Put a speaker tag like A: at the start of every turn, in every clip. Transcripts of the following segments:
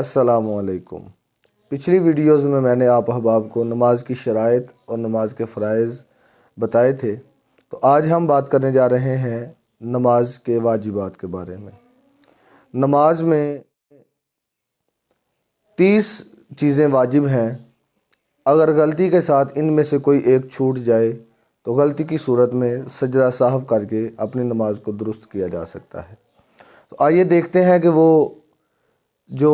A: السلام علیکم۔ پچھلی ویڈیوز میں نے آپ احباب کو نماز کی شرائط اور نماز کے فرائض بتائے تھے، تو آج ہم بات کرنے جا رہے ہیں نماز کے واجبات کے بارے میں۔ نماز میں 30 چیزیں واجب ہیں۔ اگر غلطی کے ساتھ ان میں سے کوئی ایک چھوٹ جائے تو غلطی کی صورت میں سجدہ سہو کر کے اپنی نماز کو درست کیا جا سکتا ہے۔ تو آئیے دیکھتے ہیں کہ وہ جو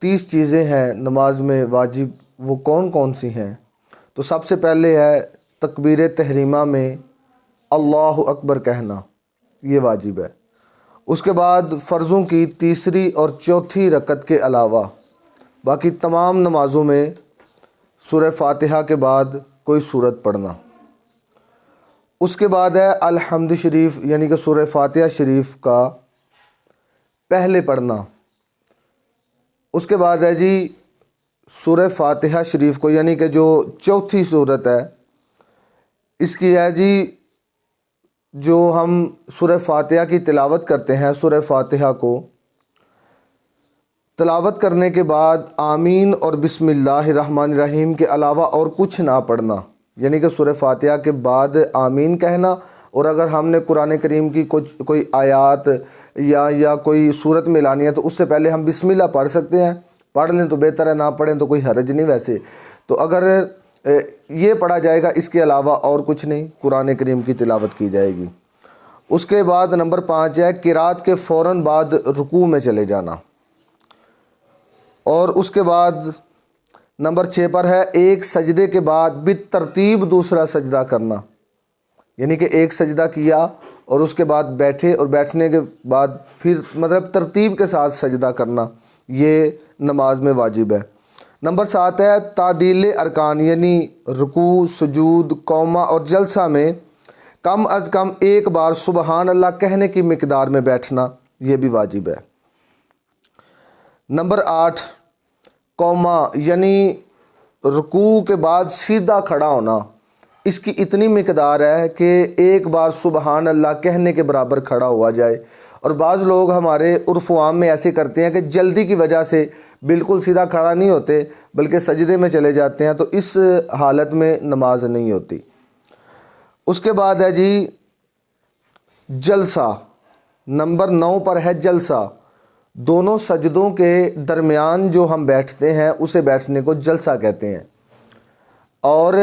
A: 30 چیزیں ہیں نماز میں واجب وہ کون کون سی ہیں۔ تو سب سے پہلے ہے تکبیر تحریمہ میں اللہ اکبر کہنا، یہ واجب ہے۔ اس کے بعد فرضوں کی تیسری اور چوتھی رکعت کے علاوہ باقی تمام نمازوں میں سورہ فاتحہ کے بعد کوئی سورت پڑھنا۔ اس کے بعد ہے الحمد شریف یعنی کہ سورہ فاتحہ شریف کا پہلے پڑھنا۔ اس کے بعد ہے جی سورہ فاتحہ شریف کو یعنی کہ جو چوتھی سورت ہے اس کی ہے جی جو ہم سورہ فاتحہ کی تلاوت کرتے ہیں، سورہ فاتحہ کو تلاوت کرنے کے بعد آمین اور بسم اللہ الرحمن الرحیم کے علاوہ اور کچھ نہ پڑھنا، یعنی کہ سورہ فاتحہ کے بعد آمین کہنا، اور اگر ہم نے قرآن کریم کی کوئی آیات یا کوئی صورت ملانی ہے تو اس سے پہلے ہم بسم اللہ پڑھ سکتے ہیں، پڑھ لیں تو بہتر ہے، نہ پڑھیں تو کوئی حرج نہیں ویسے۔ تو اگر یہ پڑھا جائے گا اس کے علاوہ اور کچھ نہیں، قرآن کریم کی تلاوت کی جائے گی۔ اس کے بعد نمبر 5 ہے قرات کے فوراً بعد رکوع میں چلے جانا، اور اس کے بعد نمبر 6 پر ہے ایک سجدے کے بعد بالترتیب دوسرا سجدہ کرنا، یعنی کہ ایک سجدہ کیا اور اس کے بعد بیٹھے اور بیٹھنے کے بعد پھر مطلب ترتیب کے ساتھ سجدہ کرنا، یہ نماز میں واجب ہے۔ نمبر 7 ہے تعدیل ارکان، یعنی رکوع، سجود، قومہ اور جلسہ میں کم از کم ایک بار سبحان اللہ کہنے کی مقدار میں بیٹھنا، یہ بھی واجب ہے۔ نمبر 8 قومہ یعنی رکوع کے بعد سیدھا کھڑا ہونا، اس کی اتنی مقدار ہے کہ ایک بار سبحان اللہ کہنے کے برابر کھڑا ہوا جائے، اور بعض لوگ ہمارے عرف و عام میں ایسے کرتے ہیں کہ جلدی کی وجہ سے بالکل سیدھا کھڑا نہیں ہوتے بلکہ سجدے میں چلے جاتے ہیں، تو اس حالت میں نماز نہیں ہوتی۔ اس کے بعد ہے جی جلسہ، نمبر 9 پر ہے جلسہ۔ دونوں سجدوں کے درمیان جو ہم بیٹھتے ہیں اسے بیٹھنے کو جلسہ کہتے ہیں، اور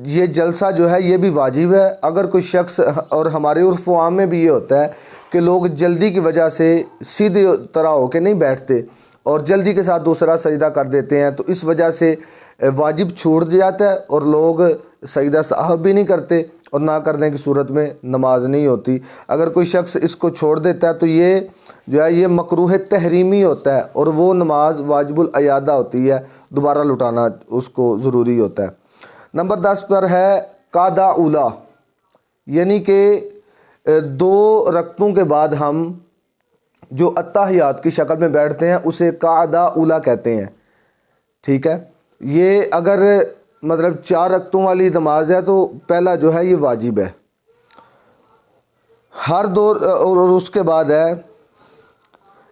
A: یہ جلسہ جو ہے یہ بھی واجب ہے۔ اگر کوئی شخص، اور ہمارے عرف و عام میں بھی یہ ہوتا ہے کہ لوگ جلدی کی وجہ سے سیدھے طرح ہو کے نہیں بیٹھتے اور جلدی کے ساتھ دوسرا سجدہ کر دیتے ہیں، تو اس وجہ سے واجب چھوٹ جاتا ہے اور لوگ سجدہ سہو بھی نہیں کرتے، اور نہ کرنے کی صورت میں نماز نہیں ہوتی۔ اگر کوئی شخص اس کو چھوڑ دیتا ہے تو یہ جو ہے یہ مکروہ تحریمی ہوتا ہے، اور وہ نماز واجب الاعادہ ہوتی ہے، دوبارہ لٹانا اس کو ضروری ہوتا ہے۔ نمبر 10 پر ہے قعدہ اولا، یعنی کہ 2 رکعتوں کے بعد ہم جو اتحیات کی شکل میں بیٹھتے ہیں اسے قعدہ اولا کہتے ہیں، ٹھیک ہے۔ یہ اگر مطلب 4 رکعتوں والی نماز ہے تو پہلا جو ہے یہ واجب ہے ہر دو، اور اس کے بعد ہے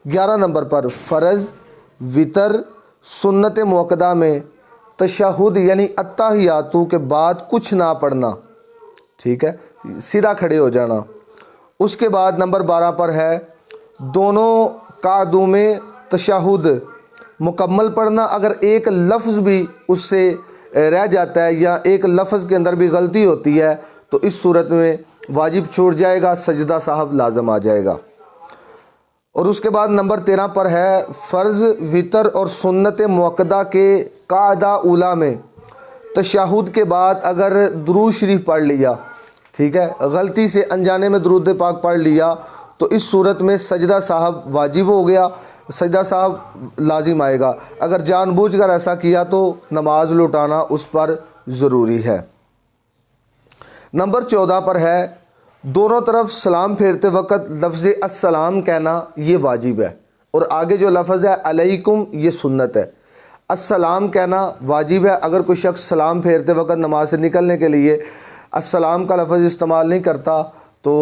A: 11 نمبر پر فرض، وتر، سنت موقدہ میں تشہد یعنی اتحیاتوں کے بعد کچھ نہ پڑھنا، ٹھیک ہے، سیدھا کھڑے ہو جانا۔ اس کے بعد نمبر 12 پر ہے دونوں قعدوں میں تشہد مکمل پڑھنا، اگر ایک لفظ بھی اس سے رہ جاتا ہے یا ایک لفظ کے اندر بھی غلطی ہوتی ہے تو اس صورت میں واجب چھوٹ جائے گا، سجدہ سہو لازم آ جائے گا۔ اور اس کے بعد نمبر 13 پر ہے فرض، وتر اور سنت موقدہ کے قعدہ اولا میں تشہد کے بعد اگر درود شریف پڑھ لیا، ٹھیک ہے، غلطی سے انجانے میں درود پاک پڑھ لیا تو اس صورت میں سجدہ صاحب واجب ہو گیا، سجدہ صاحب لازم آئے گا۔ اگر جان بوجھ کر ایسا کیا تو نماز لوٹانا اس پر ضروری ہے۔ نمبر 14 پر ہے دونوں طرف سلام پھیرتے وقت لفظ السلام کہنا، یہ واجب ہے، اور آگے جو لفظ ہے علیکم یہ سنت ہے۔ السلام کہنا واجب ہے، اگر کوئی شخص سلام پھیرتے وقت نماز سے نکلنے کے لیے السلام کا لفظ استعمال نہیں کرتا تو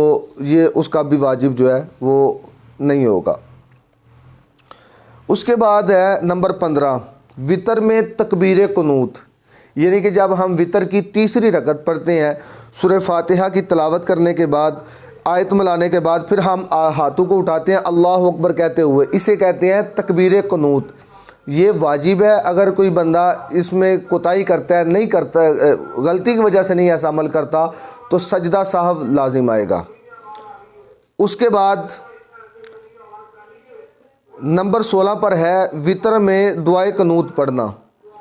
A: یہ اس کا بھی واجب جو ہے وہ نہیں ہوگا۔ اس کے بعد ہے نمبر 15 وطر میں تکبیر قنوت، یعنی کہ جب ہم وطر کی تیسری رکعت پڑھتے ہیں سورہ فاتحہ کی تلاوت کرنے کے بعد، آیت ملانے کے بعد پھر ہم ہاتھوں کو اٹھاتے ہیں اللہ اکبر کہتے ہوئے، اسے کہتے ہیں تکبیر قنوت۔ یہ واجب ہے، اگر کوئی بندہ اس میں کوتاہی کرتا ہے، نہیں کرتا، غلطی کی وجہ سے نہیں ایسا عمل کرتا، تو سجدہ سہو لازم آئے گا۔ اس کے بعد نمبر 16 پر ہے وطر میں دعائے قنوت پڑھنا،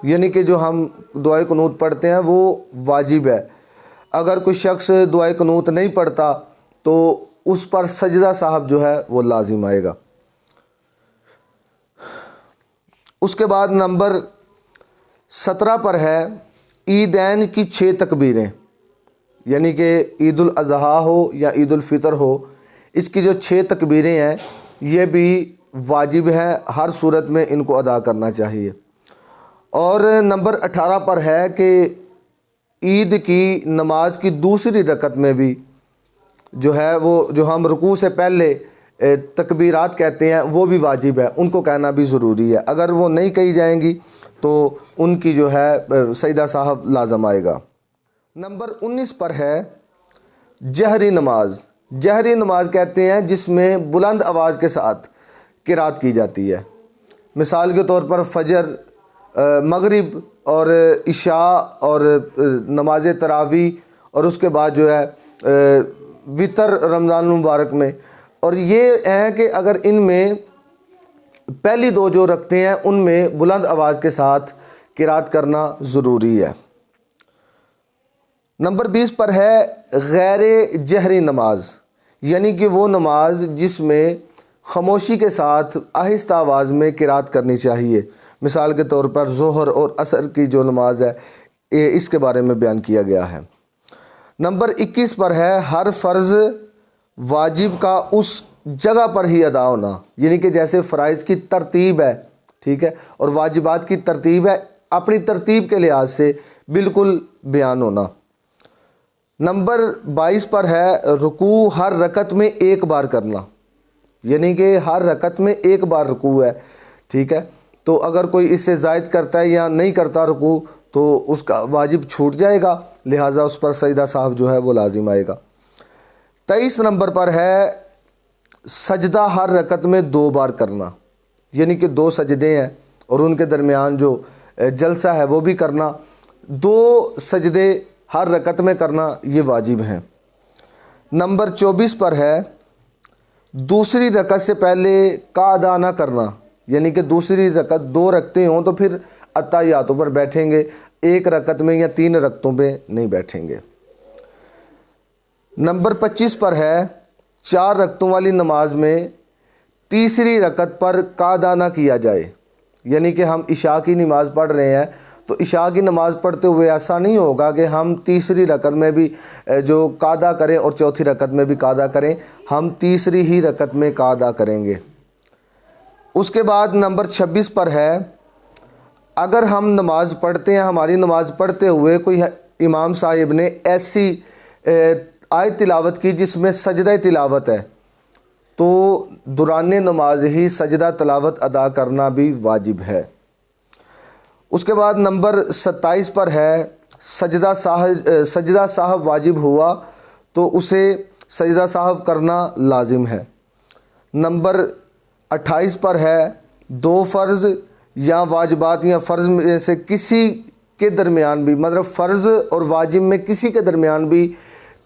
A: یعنی کہ جو ہم دعائے قنوت پڑھتے ہیں وہ واجب ہے۔ اگر کوئی شخص دعائے قنوت نہیں پڑھتا تو اس پر سجدہ صاحب جو ہے وہ لازم آئے گا۔ اس کے بعد نمبر 17 پر ہے عیدین کی 6 تکبیریں، یعنی کہ عید الاضحیٰ ہو یا عید الفطر ہو، اس کی جو 6 تکبیریں ہیں یہ بھی واجب ہے، ہر صورت میں ان کو ادا کرنا چاہیے۔ اور نمبر 18 پر ہے کہ عید کی نماز کی دوسری رکعت میں بھی جو ہے وہ جو ہم رکوع سے پہلے تکبیرات کہتے ہیں وہ بھی واجب ہے، ان کو کہنا بھی ضروری ہے۔ اگر وہ نہیں کہی جائیں گی تو ان کی جو ہے سجدہ صاحب لازم آئے گا۔ نمبر 19 پر ہے جہری نماز۔ جہری نماز کہتے ہیں جس میں بلند آواز کے ساتھ قرات کی جاتی ہے، مثال کے طور پر فجر، مغرب اور عشاء اور نماز تراویح، اور اس کے بعد جو ہے وطر رمضان المبارک میں۔ اور یہ ہے کہ اگر ان میں پہلی 2 جو رکھتے ہیں ان میں بلند آواز کے ساتھ قرات کرنا ضروری ہے۔ نمبر 20 پر ہے غیر جہری نماز، یعنی کہ وہ نماز جس میں خاموشی کے ساتھ آہستہ آواز میں قرات کرنی چاہیے، مثال کے طور پر ظہر اور عصر کی جو نماز ہے اس کے بارے میں بیان کیا گیا ہے۔ نمبر 21 پر ہے ہر فرض واجب کا اس جگہ پر ہی ادا ہونا، یعنی کہ جیسے فرائض کی ترتیب ہے، ٹھیک ہے، اور واجبات کی ترتیب ہے، اپنی ترتیب کے لحاظ سے بالکل بیان ہونا۔ نمبر 22 پر ہے رکوع ہر رکعت میں 1 بار کرنا، یعنی کہ ہر رکعت میں 1 بار رکوع ہے، ٹھیک ہے، تو اگر کوئی اس سے زائد کرتا ہے یا نہیں کرتا رکوع تو اس کا واجب چھوٹ جائے گا، لہٰذا اس پر سجدہ صاحب جو ہے وہ لازم آئے گا۔ 23 نمبر پر ہے سجدہ ہر رکعت میں 2 بار کرنا، یعنی کہ 2 سجدے ہیں اور ان کے درمیان جو جلسہ ہے وہ بھی کرنا، 2 سجدے ہر رکعت میں کرنا یہ واجب ہیں۔ نمبر 24 پر ہے دوسری رکعت سے پہلے کا ادا نہ کرنا، یعنی کہ دوسری رکعت 2 رکعتیں ہوں تو پھر اتحیاتوں پر بیٹھیں گے، 1 رکعت میں یا 3 رکعتوں پہ نہیں بیٹھیں گے۔ نمبر 25 پر ہے 4 رکعتوں والی نماز میں تیسری رکعت پر کا ادا نہ کیا جائے، یعنی کہ ہم عشاء کی نماز پڑھ رہے ہیں تو عشاء کی نماز پڑھتے ہوئے ایسا نہیں ہوگا کہ ہم تیسری رکعت میں بھی جو کا ادا کریں اور چوتھی رکعت میں بھی کا ادا کریں، ہم تیسری ہی رکعت میں کا ادا کریں گے۔ اس کے بعد نمبر 26 پر ہے اگر ہم نماز پڑھتے ہیں، ہماری نماز پڑھتے ہوئے کوئی امام صاحب نے ایسی آیت تلاوت کی جس میں سجدہ تلاوت ہے تو دوران نماز ہی سجدہ تلاوت ادا کرنا بھی واجب ہے۔ اس کے بعد نمبر 27 پر ہے سجدہ صاحب واجب ہوا تو اسے سجدہ صاحب کرنا لازم ہے۔ نمبر 28 پر ہے 2 فرض یا واجبات یا فرض میں سے کسی کے درمیان بھی، مطلب فرض اور واجب میں کسی کے درمیان بھی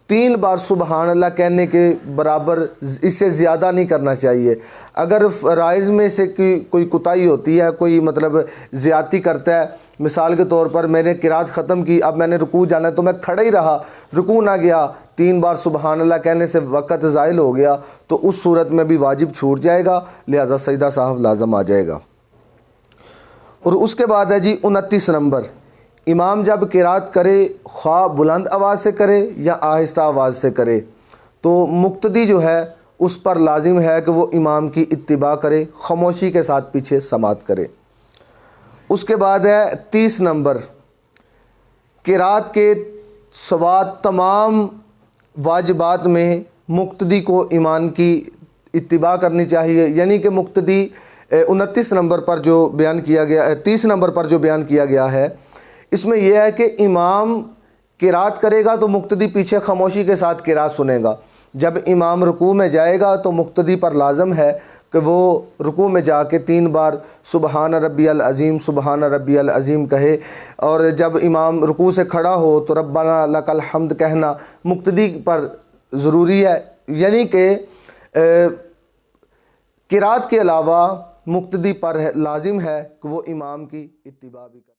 A: 3 بار سبحان اللہ کہنے کے برابر، اس سے زیادہ نہیں کرنا چاہیے۔ اگر فرائض میں سے کوئی کوتاہی ہوتی ہے، کوئی مطلب زیادتی کرتا ہے، مثال کے طور پر میں نے قرات ختم کی، اب میں نے رکوع جانا ہے تو میں کھڑا ہی رہا، رکوع نہ گیا، 3 بار سبحان اللہ کہنے سے وقت ضائع ہو گیا تو اس صورت میں بھی واجب چھوٹ جائے گا، لہذا سجدہ صاحب لازم آ جائے گا۔ اور اس کے بعد ہے جی 29 نمبر، امام جب قرات کرے خواہ بلند آواز سے کرے یا آہستہ آواز سے کرے تو مقتدی جو ہے اس پر لازم ہے کہ وہ امام کی اتباع کرے، خاموشی کے ساتھ پیچھے سماعت کرے۔ اس کے بعد ہے 30 نمبر، قرات کے سوا تمام واجبات میں مقتدی کو امام کی اتباع کرنی چاہیے، یعنی کہ مقتدی 29 نمبر پر جو بیان کیا گیا 30 نمبر پر جو بیان کیا گیا ہے، اس میں یہ ہے کہ امام قرات کرے گا تو مقتدی پیچھے خاموشی کے ساتھ قرات سنے گا۔ جب امام رکوع میں جائے گا تو مقتدی پر لازم ہے کہ وہ رکوع میں جا کے 3 بار سبحان ربی العظیم سبحان ربی العظیم کہے، اور جب امام رکوع سے کھڑا ہو تو ربنا لک الحمد کہنا مقتدی پر ضروری ہے، یعنی کہ قرات کے علاوہ مقتدی پر لازم ہے کہ وہ امام کی اتباع بھی کرے۔